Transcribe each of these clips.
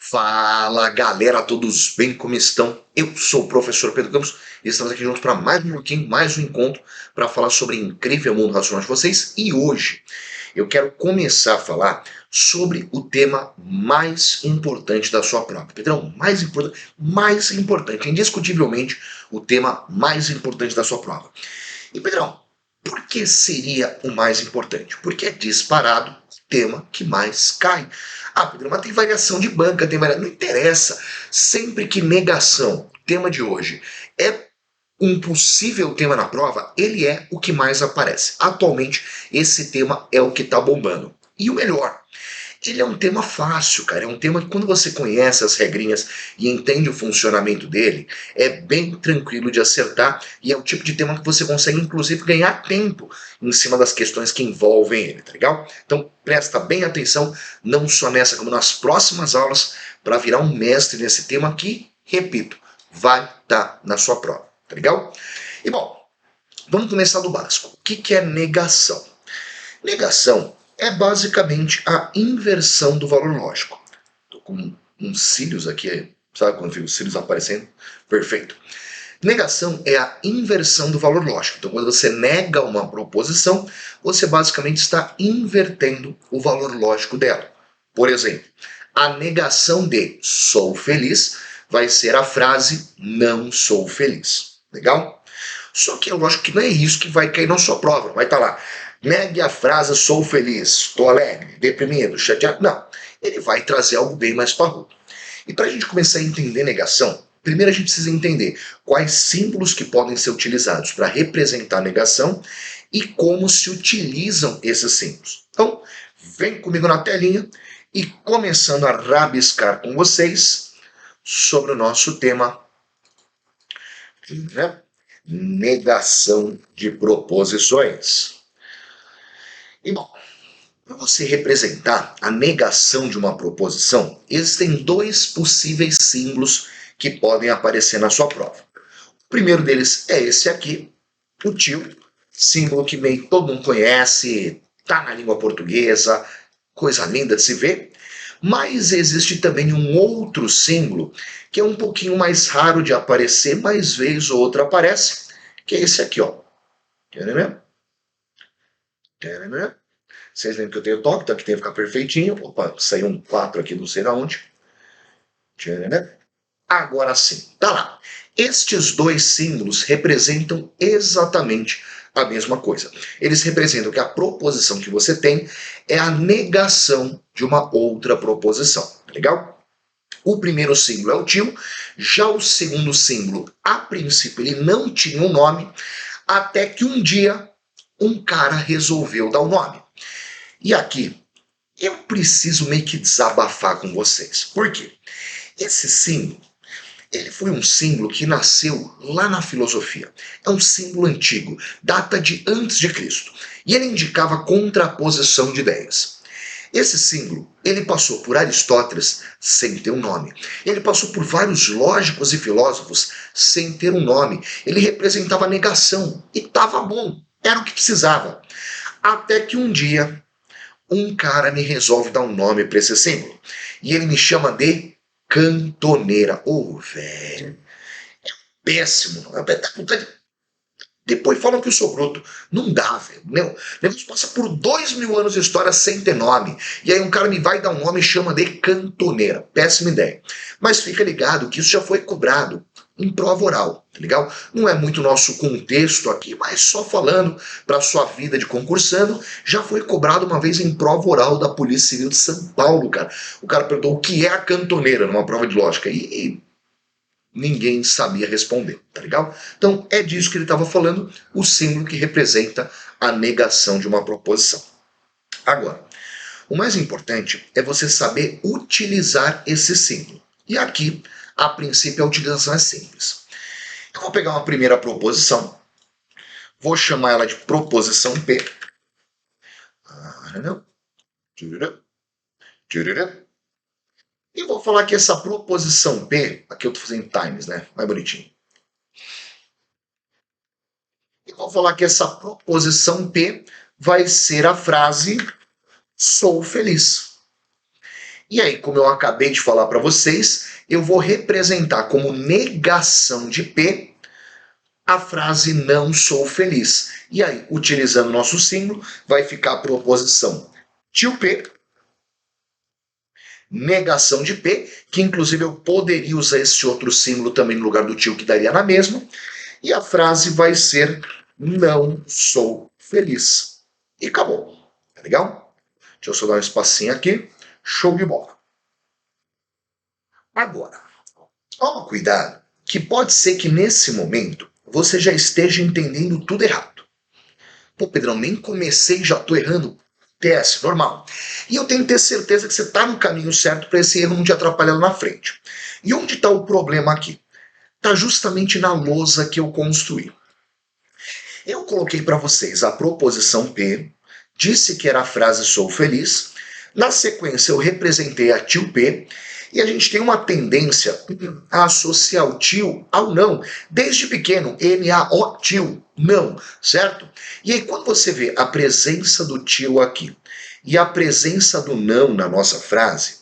Fala galera, todos bem? Como estão? Eu sou o professor Pedro Campos e estamos aqui juntos para mais um pouquinho, mais um encontro para falar sobre o incrível mundo racional de vocês. E hoje eu quero começar a falar sobre o tema mais importante da sua prova. Pedrão, mais importante, indiscutivelmente o tema mais importante da sua prova. E Pedrão, por que seria o mais importante? Porque é disparado o tema que mais cai. Ah, Pedro, mas tem variação de banca, tem variação. Não interessa. Sempre que negação, tema de hoje, é um possível tema na prova, ele é o que mais aparece. Atualmente, esse tema é o que está bombando. E o melhor, ele é um tema fácil, cara. É um tema que quando você conhece as regrinhas e entende o funcionamento dele, é bem tranquilo de acertar e é o tipo de tema que você consegue, inclusive, ganhar tempo em cima das questões que envolvem ele, tá legal? Então, presta bem atenção, não só nessa, como nas próximas aulas, para virar um mestre nesse tema que, repito, vai estar na sua prova, tá legal? E bom, vamos começar do básico. O que é negação? Negação é basicamente a inversão do valor lógico. Estou com uns cílios aqui, sabe quando fica os cílios aparecendo? Perfeito. Negação é a inversão do valor lógico. Então, quando você nega uma proposição, você basicamente está invertendo o valor lógico dela. Por exemplo, a negação de sou feliz vai ser a frase não sou feliz. Legal? Só que eu acho que não é isso que vai cair na sua prova. Vai estar lá. Negue a frase sou feliz, estou alegre, deprimido, chateado. Não. Ele vai trazer algo bem mais parrudo. E para a gente começar a entender negação, primeiro a gente precisa entender quais símbolos que podem ser utilizados para representar a negação e como se utilizam esses símbolos. Então, vem comigo na telinha e começando a rabiscar com vocês sobre o nosso tema, né? Negação de proposições. E bom, para você representar a negação de uma proposição, existem dois possíveis símbolos que podem aparecer na sua prova. O primeiro deles é esse aqui, o tio, símbolo que meio todo mundo conhece, tá na língua portuguesa, coisa linda de se ver. Mas existe também um outro símbolo que é um pouquinho mais raro de aparecer, mas vez ou outra aparece, que é esse aqui, ó. Tcharam, tcharam. Vocês lembram que eu tenho toque, então aqui tem que ficar perfeitinho. Opa, saiu um 4 aqui, não sei de onde. Tcharam. Agora sim, tá lá. Estes dois símbolos representam exatamente a mesma coisa. Eles representam que a proposição que você tem é a negação de uma outra proposição. Tá legal? O primeiro símbolo é o tio, já o segundo símbolo, a princípio, ele não tinha um nome, até que um dia um cara resolveu dar o nome. E aqui eu preciso meio que desabafar com vocês. Por quê? Esse símbolo, ele foi um símbolo que nasceu lá na filosofia. É um símbolo antigo, data de antes de Cristo. E ele indicava contraposição de ideias. Esse símbolo, ele passou por Aristóteles sem ter um nome. Ele passou por vários lógicos e filósofos sem ter um nome. Ele representava a negação e estava bom, era o que precisava. Até que um dia um cara me resolve dar um nome para esse símbolo. E ele me chama de cantoneira. Ô, velho, péssimo. Depois falam que eu sou bruto. Não dá, velho. O negócio passa por 2000 anos de história sem ter nome. E aí um cara me vai dar um nome e chama de cantoneira. Péssima ideia. Mas fica ligado que isso já foi cobrado em prova oral, tá legal? Não é muito nosso contexto aqui, mas só falando para sua vida de concursando, já foi cobrado uma vez em prova oral da Polícia Civil de São Paulo, cara. O cara perguntou o que é a cantoneira numa prova de lógica e ninguém sabia responder, tá legal? Então é disso que ele estava falando, o símbolo que representa a negação de uma proposição. Agora, o mais importante é você saber utilizar esse símbolo. E aqui, a princípio, a utilização é simples. Eu vou pegar uma primeira proposição, vou chamar ela de proposição P. E vou falar que essa proposição P, aqui eu estou fazendo times, né? Mais bonitinho. E vou falar que essa proposição P vai ser a frase sou feliz. E aí, como eu acabei de falar para vocês, eu vou representar como negação de P a frase não sou feliz. E aí, utilizando nosso símbolo, vai ficar a proposição tio P, negação de P, que inclusive eu poderia usar esse outro símbolo também no lugar do tio, que daria na mesma, e a frase vai ser não sou feliz. E acabou. Tá legal? Deixa eu só dar um espacinho aqui. Show de bola. Agora, toma cuidado, que pode ser que nesse momento você já esteja entendendo tudo errado. Pô, Pedrão, nem comecei e já estou errando. PS, normal. E eu tenho que ter certeza que você está no caminho certo para esse erro não te atrapalhar lá na frente. E onde está o problema aqui? Está justamente na lousa que eu construí. Eu coloquei para vocês a proposição P, disse que era a frase sou feliz, na sequência eu representei a tio P, e a gente tem uma tendência a associar o tio ao não, desde pequeno, N-A-O, tio, não, certo? E aí quando você vê a presença do tio aqui e a presença do não na nossa frase,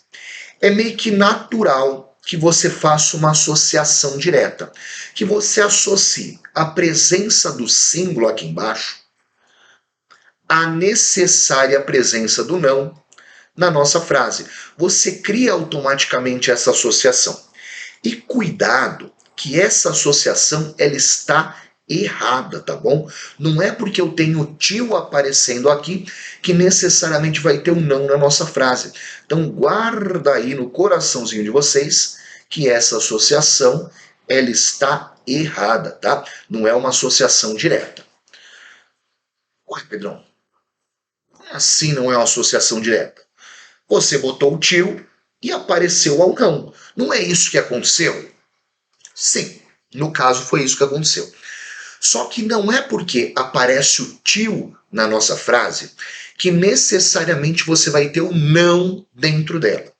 é meio que natural que você faça uma associação direta, que você associe a presença do símbolo aqui embaixo à necessária presença do não na nossa frase. Você cria automaticamente essa associação. E cuidado que essa associação ela está errada, tá bom? Não é porque eu tenho tio aparecendo aqui que necessariamente vai ter um não na nossa frase. Então guarda aí no coraçãozinho de vocês que essa associação ela está errada, tá? Não é uma associação direta. Ué, Pedrão, como assim não é uma associação direta? Você botou o tio e apareceu ao não. Não é isso que aconteceu? Sim, no caso foi isso que aconteceu. Só que não é porque aparece o tio na nossa frase que necessariamente você vai ter o não dentro dela.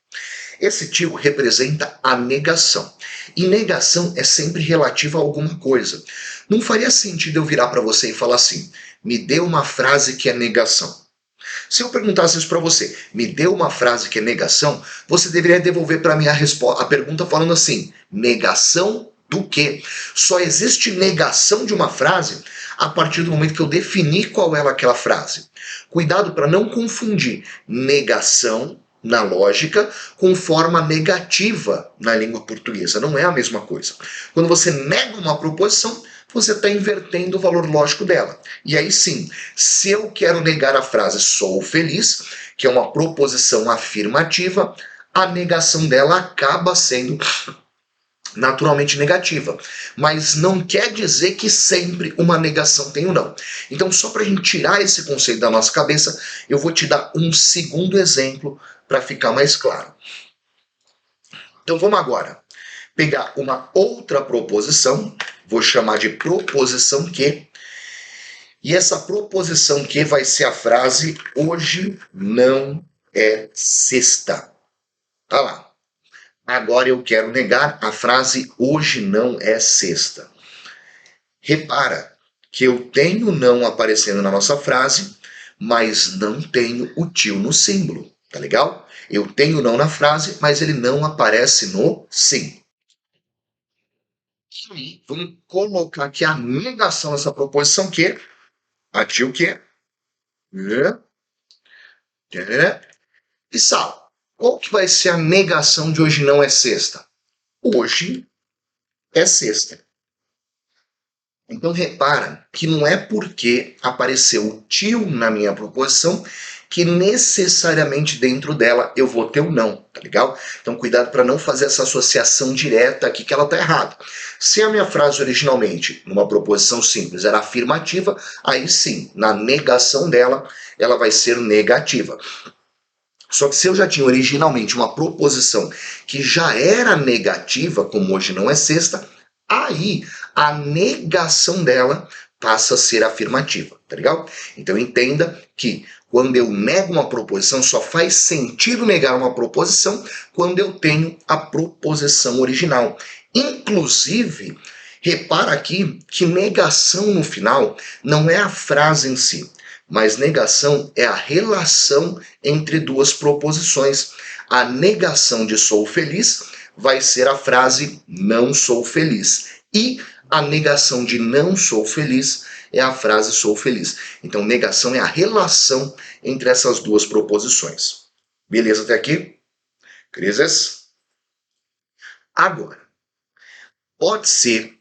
Esse tio representa a negação. E negação é sempre relativa a alguma coisa. Não faria sentido eu virar para você e falar assim: me dê uma frase que é negação. Se eu perguntasse isso para você, me dê uma frase que é negação, você deveria devolver para mim a pergunta falando assim: negação do quê? Só existe negação de uma frase a partir do momento que eu defini qual é aquela frase. Cuidado para não confundir negação na lógica com forma negativa na língua portuguesa. Não é a mesma coisa. Quando você nega uma proposição, você está invertendo o valor lógico dela. E aí sim, se eu quero negar a frase sou feliz, que é uma proposição afirmativa, a negação dela acaba sendo naturalmente negativa. Mas não quer dizer que sempre uma negação tem o não. Então, só para a gente tirar esse conceito da nossa cabeça, eu vou te dar um segundo exemplo para ficar mais claro. Então, vamos agora pegar uma outra proposição, vou chamar de proposição que, e essa proposição que vai ser a frase hoje não é sexta. Tá lá. Agora eu quero negar a frase hoje não é sexta. Repara que eu tenho não aparecendo na nossa frase, mas não tenho o tio no símbolo, tá legal? Eu tenho não na frase, mas ele não aparece no símbolo. E aí, vamos colocar aqui a negação dessa proposição que a tio que e sal. Qual que vai ser a negação de hoje não é sexta? Hoje é sexta. Então repara que não é porque apareceu o tio na minha proposição que necessariamente dentro dela eu vou ter o não, tá legal? Então cuidado para não fazer essa associação direta aqui que ela tá errada. Se a minha frase originalmente, numa proposição simples, era afirmativa, aí sim, na negação dela, ela vai ser negativa. Só que se eu já tinha originalmente uma proposição que já era negativa, como hoje não é sexta, aí a negação dela passa a ser afirmativa, tá legal? Então entenda que quando eu nego uma proposição, só faz sentido negar uma proposição quando eu tenho a proposição original. Inclusive, Repara aqui que negação no final não é a frase em si, mas negação é a relação entre duas proposições. A negação de sou feliz vai ser a frase não sou feliz. E a negação de não sou feliz é a frase sou feliz. Então, negação é a relação entre essas duas proposições. Beleza até aqui? Crises? Agora, pode ser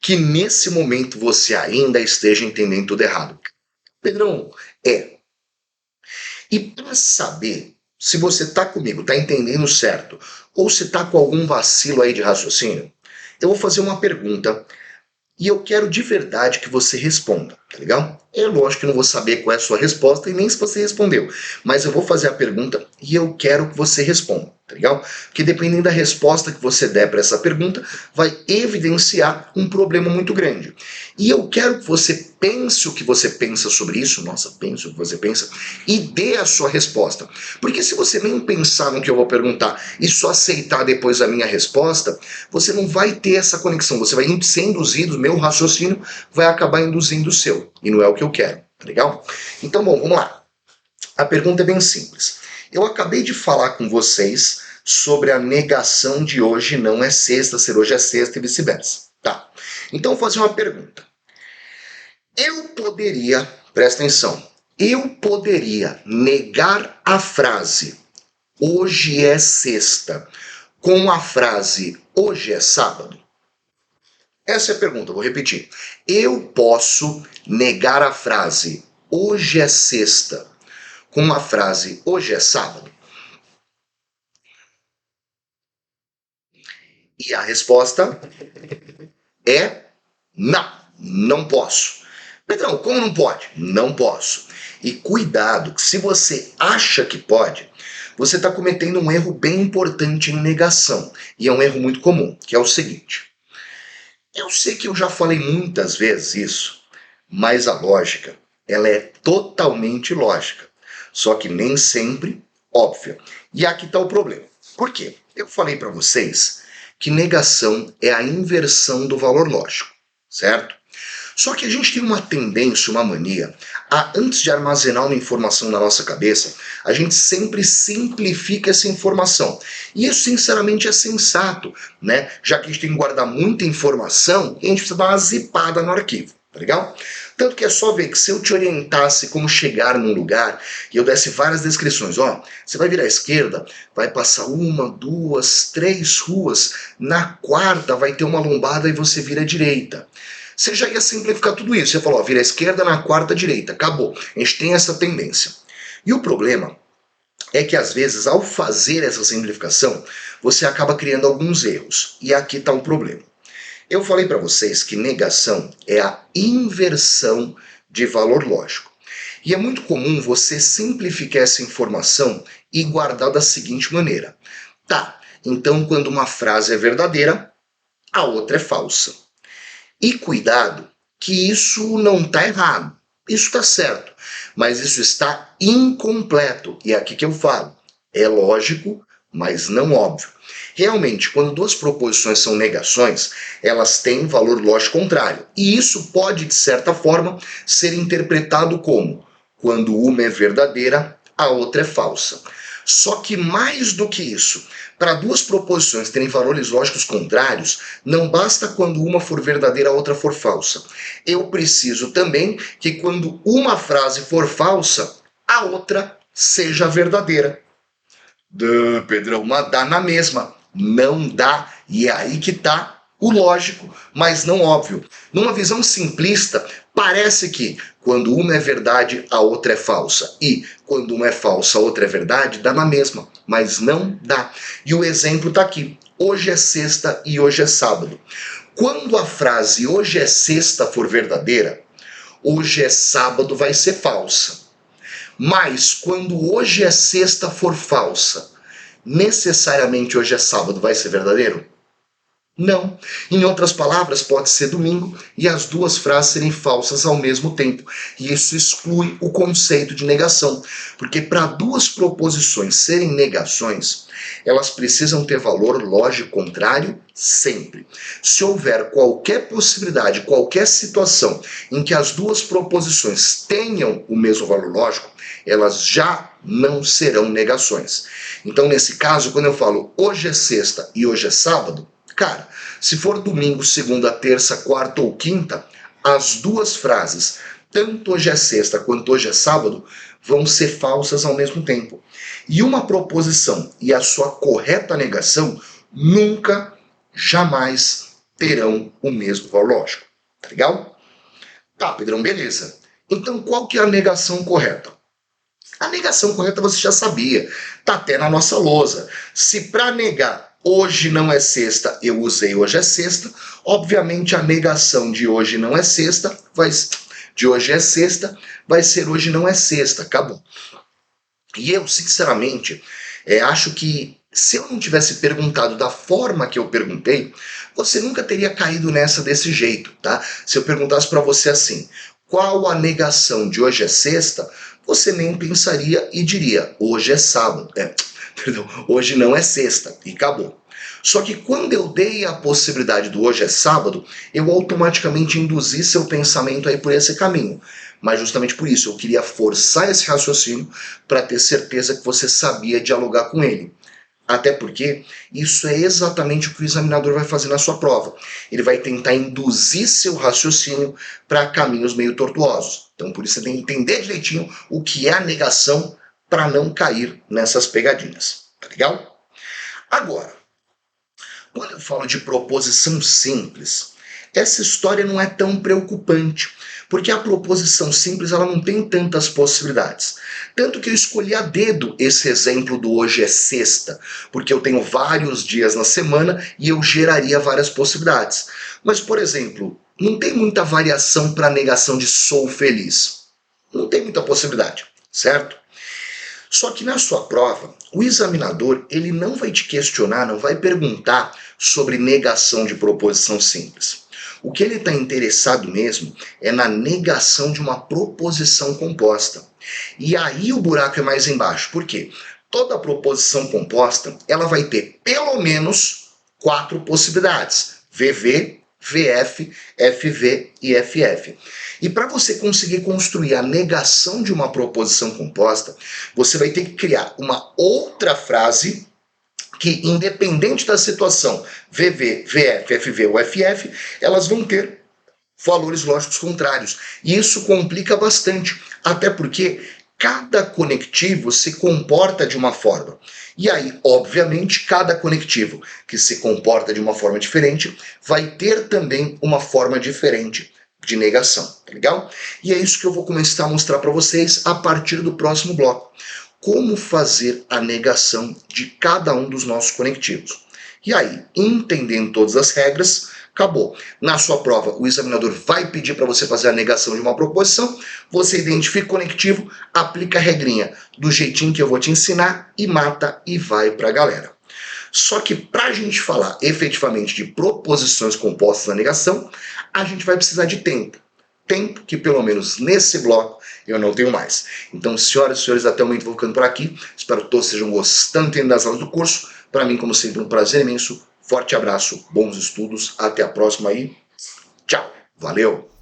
que nesse momento você ainda esteja entendendo tudo errado. Pedrão, é. E para saber se você está comigo, está entendendo certo, ou se está com algum vacilo aí de raciocínio, eu vou fazer uma pergunta e eu quero de verdade que você responda, tá legal? É lógico que eu não vou saber qual é a sua resposta e nem se você respondeu, mas eu vou fazer a pergunta e eu quero que você responda, tá legal? Porque dependendo da resposta que você der para essa pergunta, vai evidenciar um problema muito grande. E eu quero que você pense o que você pensa sobre isso, nossa, pense o que você pensa, e dê a sua resposta. Porque se você nem pensar no que eu vou perguntar e só aceitar depois a minha resposta, você não vai ter essa conexão, você vai ser induzido, meu raciocínio vai acabar induzindo o seu, e não é o que eu quero, tá legal? Então, bom, vamos lá. A pergunta é bem simples. Eu acabei de falar com vocês sobre a negação de hoje não é sexta, ser hoje é sexta e vice-versa. Tá. Então, vou fazer uma pergunta. Eu poderia, presta atenção, eu poderia negar a frase hoje é sexta com a frase hoje é sábado? Essa é a pergunta, vou repetir. Eu posso negar a frase hoje é sexta com a frase hoje é sábado? E a resposta é não, não posso. Pedrão, como não pode? Não posso. E cuidado, que se você acha que pode, você está cometendo um erro bem importante em negação. E é um erro muito comum, que é o seguinte. Eu sei que eu já falei muitas vezes isso, mas a lógica, ela é totalmente lógica. Só que nem sempre óbvia. E aqui está o problema. Por quê? Eu falei para vocês que negação é a inversão do valor lógico, certo? Só que a gente tem uma tendência, uma mania, a antes de armazenar uma informação na nossa cabeça, a gente sempre simplifica essa informação. E isso, sinceramente, é sensato, né? Já que a gente tem que guardar muita informação, a gente precisa dar uma zipada no arquivo, tá legal? Tanto que é só ver que se eu te orientasse como chegar num lugar e eu desse várias descrições, ó, você vai virar à esquerda, vai passar uma, duas, três ruas, na quarta vai ter uma lombada e você vira à direita. Você já ia simplificar tudo isso. Você falou, ó, vira à esquerda, na quarta, direita. Acabou. A gente tem essa tendência. E o problema é que, às vezes, ao fazer essa simplificação, você acaba criando alguns erros. E aqui está o problema. Eu falei para vocês que negação é a inversão de valor lógico. E é muito comum você simplificar essa informação e guardar da seguinte maneira. Tá, então quando uma frase é verdadeira, a outra é falsa. E cuidado, que isso não está errado, isso está certo, mas isso está incompleto. E é aqui que eu falo, é lógico, mas não óbvio. Realmente, quando duas proposições são negações, elas têm valor lógico contrário. E isso pode, de certa forma, ser interpretado como quando uma é verdadeira, a outra é falsa. Só que mais do que isso, para duas proposições terem valores lógicos contrários, não basta quando uma for verdadeira, a outra for falsa. Eu preciso também que quando uma frase for falsa, a outra seja verdadeira. Pedrão, mas dá na mesma. Não dá, e é aí que está o lógico, mas não óbvio. Numa visão simplista, parece que quando uma é verdade, a outra é falsa. E quando uma é falsa, a outra é verdade, dá na mesma. Mas não dá. E o exemplo está aqui. Hoje é sexta e hoje é sábado. Quando a frase hoje é sexta for verdadeira, hoje é sábado vai ser falsa. Mas quando hoje é sexta for falsa, necessariamente hoje é sábado vai ser verdadeiro? Não. Em outras palavras, pode ser domingo e as duas frases serem falsas ao mesmo tempo. E isso exclui o conceito de negação. Porque para duas proposições serem negações, elas precisam ter valor lógico contrário sempre. Se houver qualquer possibilidade, qualquer situação em que as duas proposições tenham o mesmo valor lógico, elas já não serão negações. Então, nesse caso, quando eu falo hoje é sexta e hoje é sábado, cara, se for domingo, segunda, terça, quarta ou quinta, as duas frases, tanto hoje é sexta quanto hoje é sábado, vão ser falsas ao mesmo tempo. E uma proposição e a sua correta negação nunca, jamais terão o mesmo valor lógico. Tá legal? Tá, Pedrão, beleza. Então, qual que é a negação correta? A negação correta você já sabia, tá até na nossa lousa. Se para negar hoje não é sexta, eu usei hoje é sexta, obviamente a negação de hoje não é sexta, de hoje é sexta, vai ser hoje não é sexta, acabou. E eu, sinceramente, acho que se eu não tivesse perguntado da forma que eu perguntei, você nunca teria caído nessa desse jeito, tá? Se eu perguntasse para você assim, qual a negação de hoje é sexta, você nem pensaria e diria, hoje é sábado. Perdão, hoje não é sexta, e acabou. Só que quando eu dei a possibilidade do hoje é sábado, eu automaticamente induzi seu pensamento aí por esse caminho. Mas justamente por isso, eu queria forçar esse raciocínio para ter certeza que você sabia dialogar com ele. Até porque isso é exatamente o que o examinador vai fazer na sua prova. Ele vai tentar induzir seu raciocínio para caminhos meio tortuosos. Então, por isso, você tem que entender direitinho o que é a negação para não cair nessas pegadinhas. Tá legal? Agora, quando eu falo de proposição simples, essa história não é tão preocupante, porque a proposição simples ela não tem tantas possibilidades. Tanto que eu escolhi a dedo esse exemplo do hoje é sexta, porque eu tenho vários dias na semana e eu geraria várias possibilidades. Mas, por exemplo, não tem muita variação para a negação de sou feliz. Não tem muita possibilidade, certo? Só que na sua prova, o examinador ele não vai te questionar, não vai perguntar sobre negação de proposição simples. O que ele está interessado mesmo é na negação de uma proposição composta. E aí o buraco é mais embaixo. Por quê? Toda proposição composta ela vai ter pelo menos 4 possibilidades. VV, VF, FV e FF. E para você conseguir construir a negação de uma proposição composta, você vai ter que criar uma outra frase que, independente da situação, VV, VF, FV ou FF, elas vão ter valores lógicos contrários. E isso complica bastante, até porque cada conectivo se comporta de uma forma. E aí, obviamente, cada conectivo que se comporta de uma forma diferente vai ter também uma forma diferente de negação, tá legal? E é isso que eu vou começar a mostrar para vocês a partir do próximo bloco. Como fazer a negação de cada um dos nossos conectivos. E aí, entendendo todas as regras, acabou. Na sua prova, o examinador vai pedir para você fazer a negação de uma proposição, você identifica o conectivo, aplica a regrinha do jeitinho que eu vou te ensinar e mata e vai para a galera. Só que para a gente falar efetivamente de proposições compostas na negação, a gente vai precisar de tempo. Tempo que, pelo menos nesse bloco, eu não tenho mais. Então, senhoras e senhores, até o momento vou ficando por aqui. Espero que todos estejam gostando das aulas do curso. Para mim, como sempre, um prazer imenso. Forte abraço, bons estudos, até a próxima aí. Tchau, valeu!